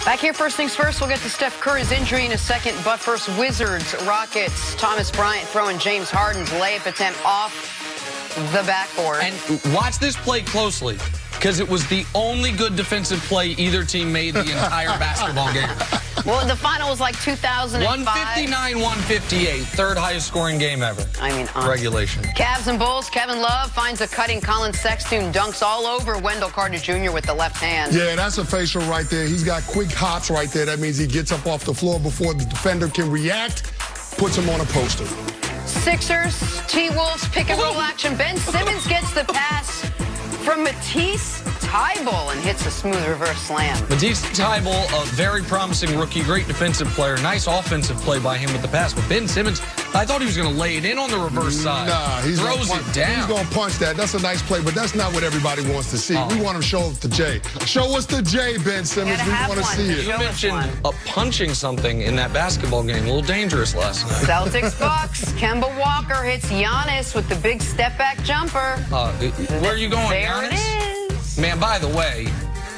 Back here, first things first, we'll get to Steph Curry's injury in a second. But first, Wizards, Rockets, Thomas Bryant throwing James Harden's layup attempt off the backboard. And watch this play closely, because it was the only good defensive play either team made the entire basketball game. Well, the final was like 2005. 159-158, third highest scoring game ever. I mean, regulation. Cavs and Bulls. Kevin Love finds a cutting Colin Sexton, dunks all over Wendell Carter Jr. with the left hand. Yeah, that's a facial right there. He's got quick hops right there. That means he gets up off the floor before the defender can react, puts him on a poster. Sixers, T-Wolves, pick and roll action. Ben Simmons gets the pass from Matisse Thybulle and hits a smooth reverse slam. Matisse Thybulle, a very promising rookie, great defensive player. Nice offensive play by him with the pass. But Ben Simmons, I thought he was going to lay it in on the reverse side. Nah, he throws it down. He's going to punch that. That's a nice play, but that's not what everybody wants to see. We want him to show us the J. Show us the J, Ben Simmons. We want to see it. You mentioned punching something in that basketball game. A little dangerous last night. Celtics Bucks. Kemba Walker hits Giannis with the big step-back jumper. Where are you going, there Giannis? It is. Man, by the way,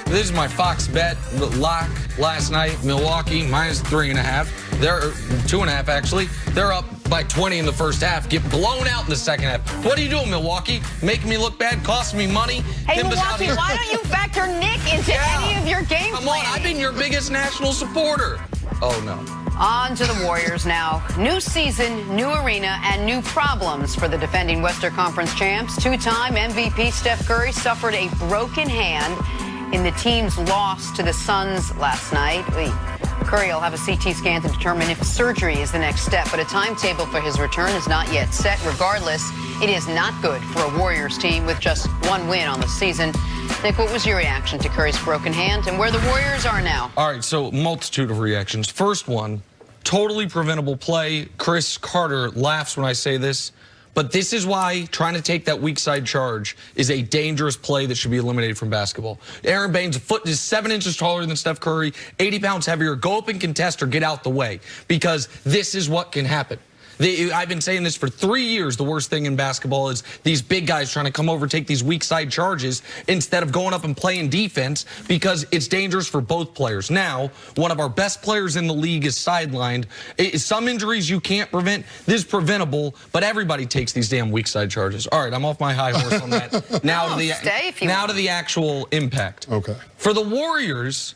this is my Fox bet lock last night. Milwaukee -3.5. They're 2.5 actually. They're up by 20 in the first half. Get blown out in the second half. What are you doing, Milwaukee? Making me look bad, costing me money. Hey, Milwaukee, why don't you factor Nick into any of your game Come planning? on, I've been your biggest national supporter. Oh, no. On to the Warriors now. New season, new arena, and new problems for the defending Western Conference champs. Two-time MVP Steph Curry suffered a broken hand in the team's loss to the Suns last night. Curry will have a CT scan to determine if surgery is the next step, but a timetable for his return is not yet set. Regardless, it is not good for a Warriors team with just one win on the season. Nick, what was your reaction to Curry's broken hand and where the Warriors are now? All right, so multitude of reactions. First one, totally preventable play. Chris Carter laughs when I say this, but this is why trying to take that weak side charge is a dangerous play that should be eliminated from basketball. Aaron Baines, a foot is 7 inches taller than Steph Curry, 80 pounds heavier. Go up and contest or get out the way, because this is what can happen. I've been saying this for 3 years. The worst thing in basketball is these big guys trying to come over, take these weak side charges instead of going up and playing defense, because it's dangerous for both players. Now, one of our best players in the league is sidelined. Some injuries you can't prevent. This is preventable, but everybody takes these damn weak side charges. All right, I'm off my high horse on that. Now to the actual impact. Okay. For the Warriors,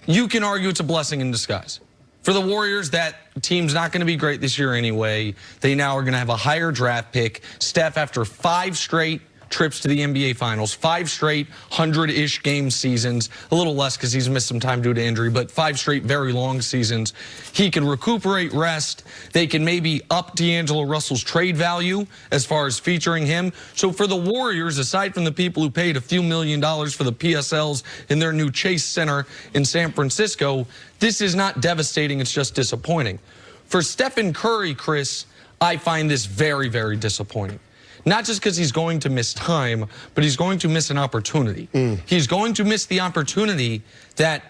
you can argue it's a blessing in disguise. For the Warriors, that team's not going to be great this year anyway. They now are going to have a higher draft pick. Steph, after 5 straight trips to the NBA Finals, 5 straight 100-ish game seasons, a little less because he's missed some time due to injury, but 5 straight very long seasons. He can recuperate, rest. They can maybe up D'Angelo Russell's trade value as far as featuring him. So for the Warriors, aside from the people who paid a few $1 million for the PSLs in their new Chase Center in San Francisco, this is not devastating, it's just disappointing. For Stephen Curry, Chris, I find this very, very disappointing. Not just because he's going to miss time, but he's going to miss an opportunity. He's going to miss the opportunity that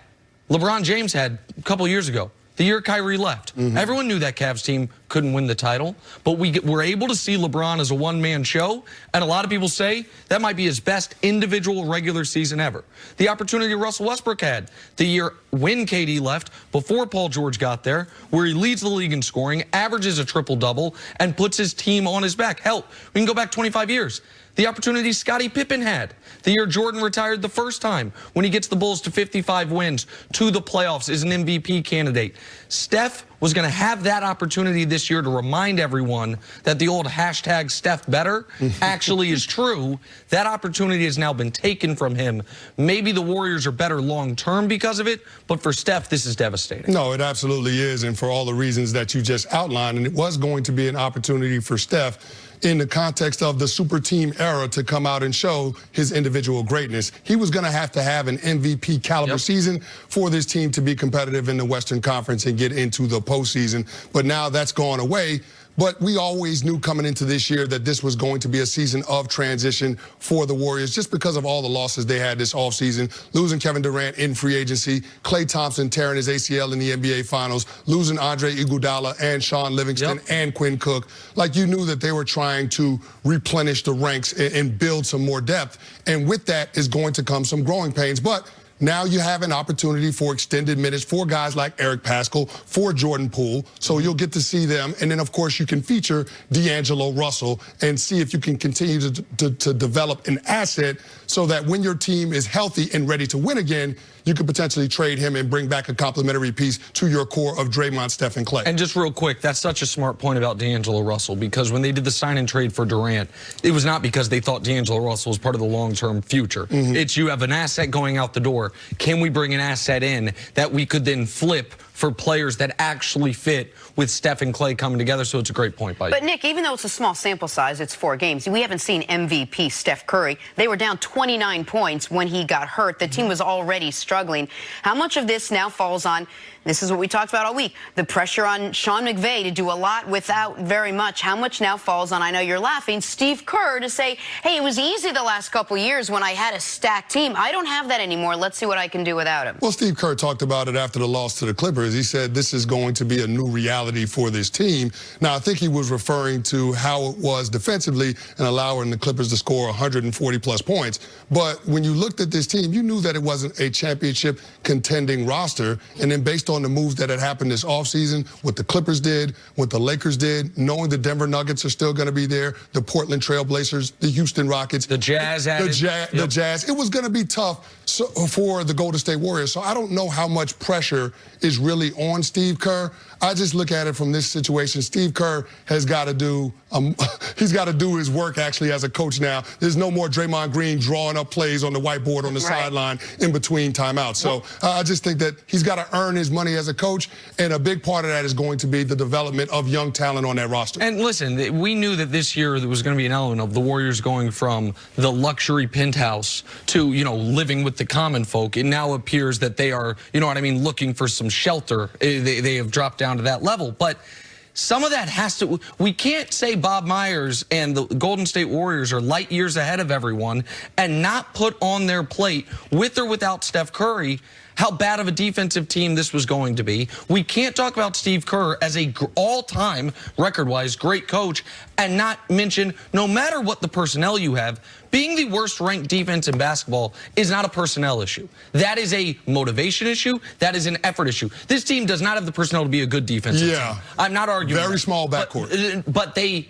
LeBron James had a couple years ago, the year Kyrie left. Everyone knew that Cavs team couldn't win the title, but we were able to see LeBron as a one-man show, and a lot of people say that might be his best individual regular season ever. The opportunity Russell Westbrook had the year when KD left, before Paul George got there, where he leads the league in scoring, averages a triple-double, and puts his team on his back. Hell, we can go back 25 years. The opportunity Scottie Pippen had the year Jordan retired the first time, when he gets the Bulls to 55 wins, to the playoffs, is an MVP candidate. Steph was going to have that opportunity this year to remind everyone that the old hashtag Steph better actually is true. That opportunity has now been taken from him. Maybe the Warriors are better long-term because of it, but for Steph, this is devastating. No, it absolutely is, and for all the reasons that you just outlined, and it was going to be an opportunity for Steph in the context of the super team era to come out and show his individual greatness. He was going to have an MVP caliber season for this team to be competitive in the Western Conference and get into the postseason. But now that's gone away. But we always knew coming into this year that this was going to be a season of transition for the Warriors, just because of all the losses they had this offseason, losing Kevin Durant in free agency, Klay Thompson tearing his ACL in the NBA Finals, losing Andre Iguodala and Sean Livingston and Quinn Cook. Like, you knew that they were trying to replenish the ranks and build some more depth. And with that is going to come some growing pains. But Now you have an opportunity for extended minutes for guys like Eric Paschall, for Jordan Poole, so you'll get to see them. And then, of course, you can feature D'Angelo Russell and see if you can continue to develop an asset so that when your team is healthy and ready to win again, you could potentially trade him and bring back a complementary piece to your core of Draymond, Steph, and Clay. And just real quick, that's such a smart point about D'Angelo Russell, because when they did the sign and trade for Durant, it was not because they thought D'Angelo Russell was part of the long-term future. It's you have an asset going out the door. Can we bring an asset in that we could then flip for players that actually fit with Steph and Clay coming together? So it's a great point by you. But, Nick, even though it's a small sample size, it's 4 games, we haven't seen MVP Steph Curry. They were down 29 points when he got hurt. The team was already struggling. How much of this now falls on, this is what we talked about all week, the pressure on Sean McVay to do a lot without very much? How much now falls on, I know you're laughing, Steve Kerr to say, hey, it was easy the last couple years when I had a stacked team. I don't have that anymore. Let's see what I can do without him. Well, Steve Kerr talked about it after the loss to the Clippers. He said this is going to be a new reality for this team. Now, I think he was referring to how it was defensively and allowing the Clippers to score 140-plus points. But when you looked at this team, you knew that it wasn't a championship contending roster. And then based on the moves that had happened this offseason, what the Clippers did, what the Lakers did, knowing the Denver Nuggets are still going to be there, the Portland Trail Blazers, the Houston Rockets, the Jazz added. The Jazz. It was going to be tough for the Golden State Warriors. So I don't know how much pressure is really on Steve Kerr. I just look at it from this situation. Steve Kerr has got to do he's got to do his work actually as a coach now. There's no more Draymond Green drawing up plays on the whiteboard on the sideline in between timeouts. So I just think that he's got to earn his money as a coach, and a big part of that is going to be the development of young talent on that roster. And listen, we knew that this year there was going to be an element of the Warriors going from the luxury penthouse to, you know, living with the common folk. It now appears that they are, you know what I mean, looking for some shelter. They have dropped down to that level. But some of that has to, we can't say Bob Myers and the Golden State Warriors are light years ahead of everyone and not put on their plate, with or without Steph Curry, how bad of a defensive team this was going to be. We can't talk about Steve Kerr as a all-time, record-wise, great coach and not mention, no matter what the personnel you have, being the worst-ranked defense in basketball is not a personnel issue. That is a motivation issue. That is an effort issue. This team does not have the personnel to be a good defensive team. I'm not arguing. Very small backcourt. But they...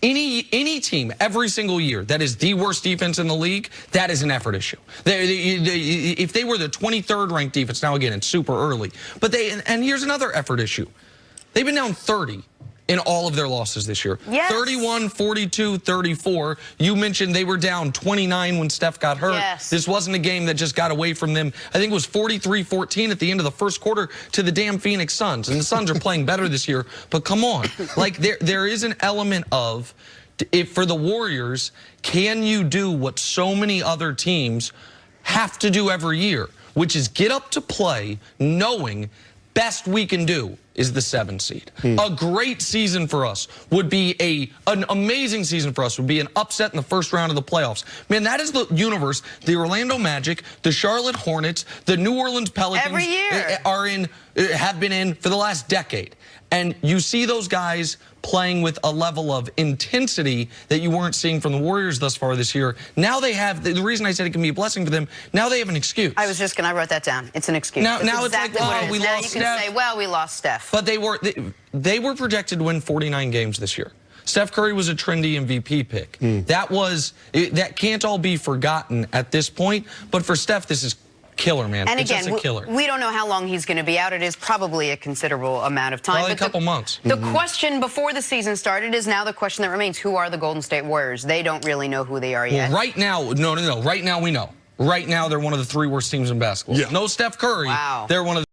Any team, every single year, that is the worst defense in the league, that is an effort issue. If they were the 23rd ranked defense, now again, it's super early, but and here's another effort issue. They've been down 30 in all of their losses this year. Yes. 31, 42, 34. You mentioned they were down 29 when Steph got hurt. Yes. This wasn't a game that just got away from them. I think it was 43-14 at the end of the first quarter to the damn Phoenix Suns. And the Suns are playing better this year. But come on. Like, there is an element of, if for the Warriors, can you do what so many other teams have to do every year, which is get up to play knowing best we can do is the 7 seed. A great season for us would be an amazing season for us would be an upset in the first round of the playoffs. Man, that is the universe. The Orlando Magic, the Charlotte Hornets, the New Orleans Pelicans every year have been in for the last decade. And you see those guys playing with a level of intensity that you weren't seeing from the Warriors thus far this year. Now they have, the reason I said it can be a blessing for them, now they have an excuse. I wrote that down. It's an excuse. Now it's exactly like, oh, we now lost you can Steph. say, well, we lost Steph. But they were projected to win 49 games this year. Steph Curry was a trendy MVP pick. That can't all be forgotten at this point. But for Steph, this is killer, man. And it's again, just a killer. We don't know how long he's going to be out. It is probably a considerable amount of time. Probably a couple months. The question before the season started is now the question that remains: who are the Golden State Warriors? They don't really know who they are yet. Well, right now, no. Right now we know. Right now they're one of the 3 worst teams in basketball. Yeah. No Steph Curry. Wow. They're one of the